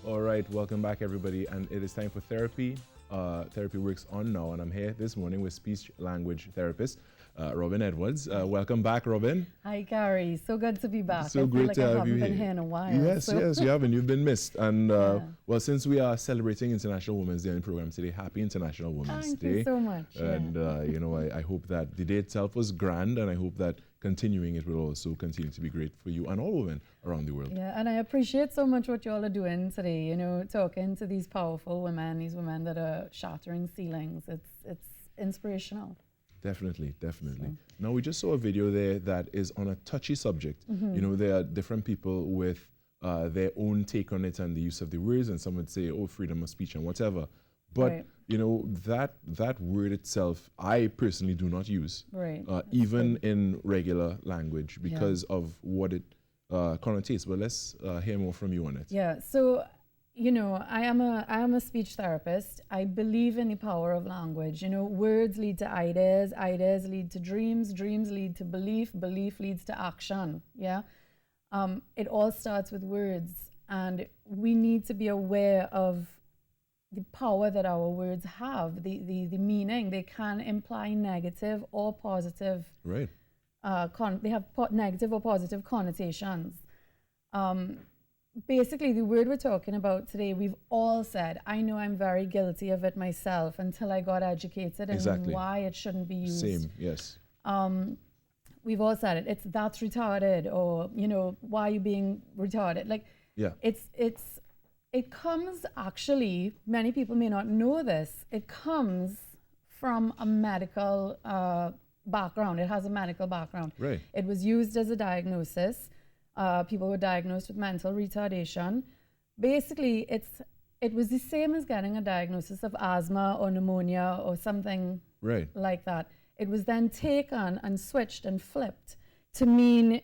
All right, welcome back, everybody, and it is time for therapy. Therapy Works on now, and I'm here this morning with speech language therapist Robin Edwards. Welcome back, Robin. Hi, Gary. So good to be back. So I great feel like to I have haven't you been here. here in a while. Yes, yes, you haven't. You've been missed. And Yeah. since we are celebrating International Women's Day in the program today, happy International Women's Thank Day. you so much. And I hope that the day itself was grand, and I hope that continuing it will also continue to be great for you and all women around the world. Yeah, and I appreciate so much what you all are doing today. You know, talking to these powerful women, these women that are shattering ceilings. It's inspirational. Definitely, definitely. Now, we just saw a video there that is on a touchy subject. You know, there are different people with their own take on it and the use of the words, and some would say, oh, freedom of speech and whatever. But, Right. you know, that word itself, I personally do not use, Right. even in regular language, because of what it connotates. But let's hear more from you on it. Yeah. So, you know, I am a speech therapist. I believe in the power of language. You know, words lead to ideas, ideas lead to dreams, dreams lead to belief, belief leads to action. Yeah. It all starts with words, and we need to be aware of the power that our words have, the meaning. They can imply negative or positive. Right. They have negative or positive connotations. Basically, the word we're talking about today, we've all said, I know I'm very guilty of it myself until I got educated in why it shouldn't be used. Same, yes. We've all said it. That's retarded, or, you know, why are you being retarded? Like, Yeah. it comes actually, many people may not know this, it comes from a medical background. It has a medical background. Right. It was used as a diagnosis. People were diagnosed with mental retardation. Basically, it was the same as getting a diagnosis of asthma or pneumonia or something Right. like that. It was then taken and switched and flipped to mean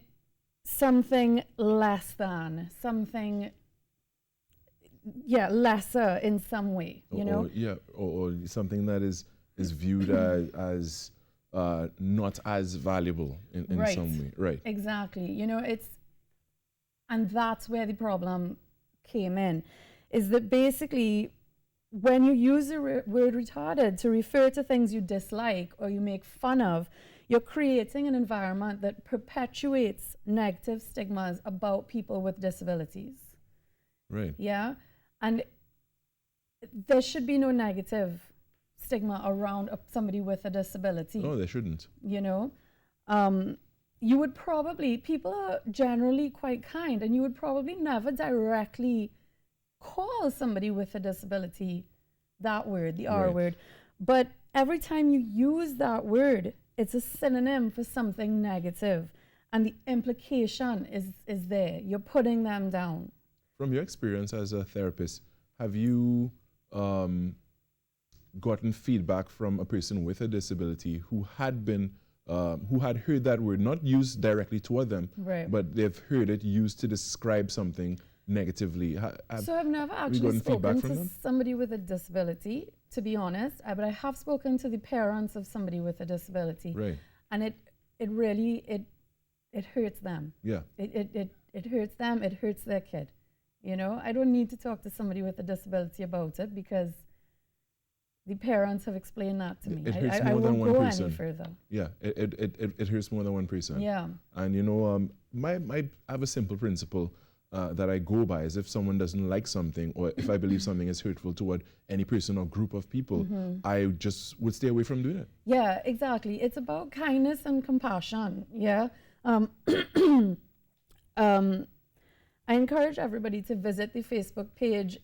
something less than, something, lesser in some way, you know? Or something that is viewed as not as valuable in Right. some way. Right. Exactly. You know, and that's where the problem came in, is that basically when you use the word retarded to refer to things you dislike or you make fun of, you're creating an environment that perpetuates negative stigmas about people with disabilities. Right. Yeah. And there should be no negative stigma around somebody with a disability. No, they shouldn't. You know, you would probably, people are generally quite kind, and you would probably never directly call somebody with a disability that word, the R Right. word. But every time you use that word, it's a synonym for something negative, and the implication is there. You're putting them down. From your experience as a therapist, have you gotten feedback from a person with a disability who had heard that word not used directly toward them, Right. but they've heard it used to describe something negatively? So I've never actually gotten feedback spoken from to them? somebody with a disability, to be honest, but I have spoken to the parents of somebody with a disability. Right. And it really hurts them. Yeah. It hurts them, it hurts their kid. You know, I don't need to talk to somebody with a disability about it because the parents have explained that to me. It hurts I more than won't one go person. any further. Yeah, it hurts more than one person. Yeah. And you know, I have a simple principle that I go by is if someone doesn't like something, or if I believe something is hurtful toward any person or group of people, I just would stay away from doing it. Yeah, exactly. It's about kindness and compassion. Yeah. I encourage everybody to visit the Facebook page,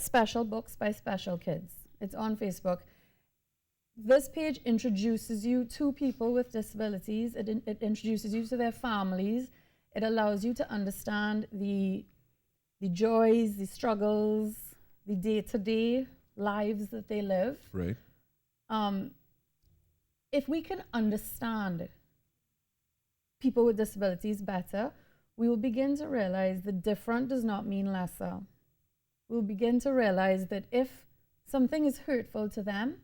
Special Books by Special Kids. It's on Facebook. This page introduces you to people with disabilities. It introduces you to their families. It allows you to understand the joys, the struggles, the day-to-day lives that they live. Right. If we can understand people with disabilities better, we will begin to realize that different does not mean lesser. We'll begin to realize that if something is hurtful to them,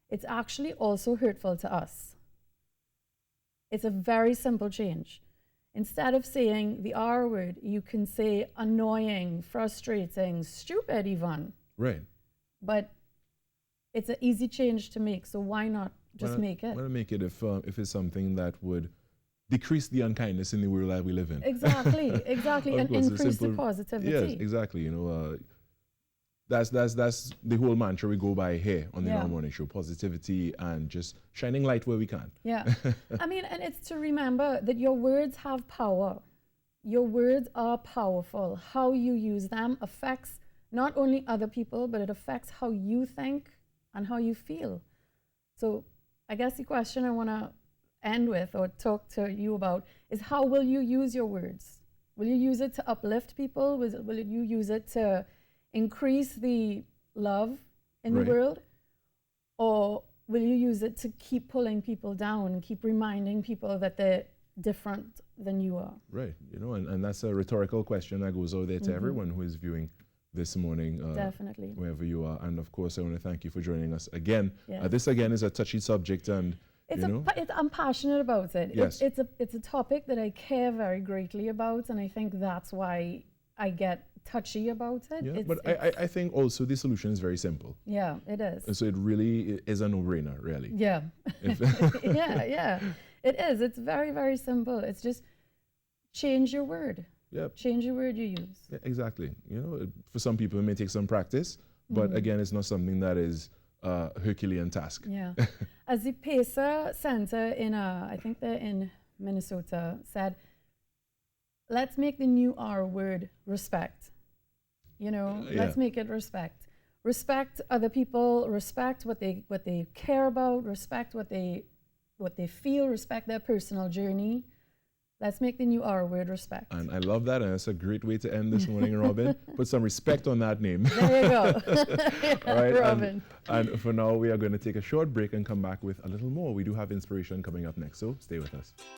it's actually also hurtful to us. It's a very simple change. Instead of saying the R word, you can say annoying, frustrating, stupid even. Right. But it's an easy change to make, so why not just make it? Why not make it if it's something that would decrease the unkindness in the world that we live in? Exactly, exactly, and course, increase the positivity. Yes, exactly. That's the whole mantra we go by here on the Now Morning Show: positivity and just shining light where we can. Yeah, I mean, and it's to remember that your words have power. Your words are powerful. How you use them affects not only other people, but it affects how you think and how you feel. So I guess the question I want to end with or talk to you about is, how will you use your words? Will you use it to uplift people? Will you use it to increase the love in the world? Or will you use it to keep pulling people down and keep reminding people that they're different than you are? Right, and that's a rhetorical question that goes out there to everyone who is viewing this morning. Definitely. Wherever you are. And of course, I want to thank you for joining us again. Yes. This again is a touchy subject, and I'm passionate about it. Yes. It's a topic that I care very greatly about, and I think that's why I get touchy about it. Yeah, but I think also the solution is very simple. Yeah, it is. And so it really is a no-brainer, really. Yeah. yeah. It is. It's very, very simple. It's just change your word. Yep. Change your word you use. Yeah, exactly. For some people it may take some practice, but again, it's not something that is a Herculean task. Yeah. As the PACER Center I think they're in Minnesota, said, let's make the new R word respect. Let's make it respect. Respect other people, respect what they care about, respect what they feel, respect their personal journey. Let's make the new R word respect. And I love that, and it's a great way to end this morning, Robin. Put some respect on that name. There you go. All right, Robin. And for now, we are going to take a short break and come back with a little more. We do have inspiration coming up next, so stay with us.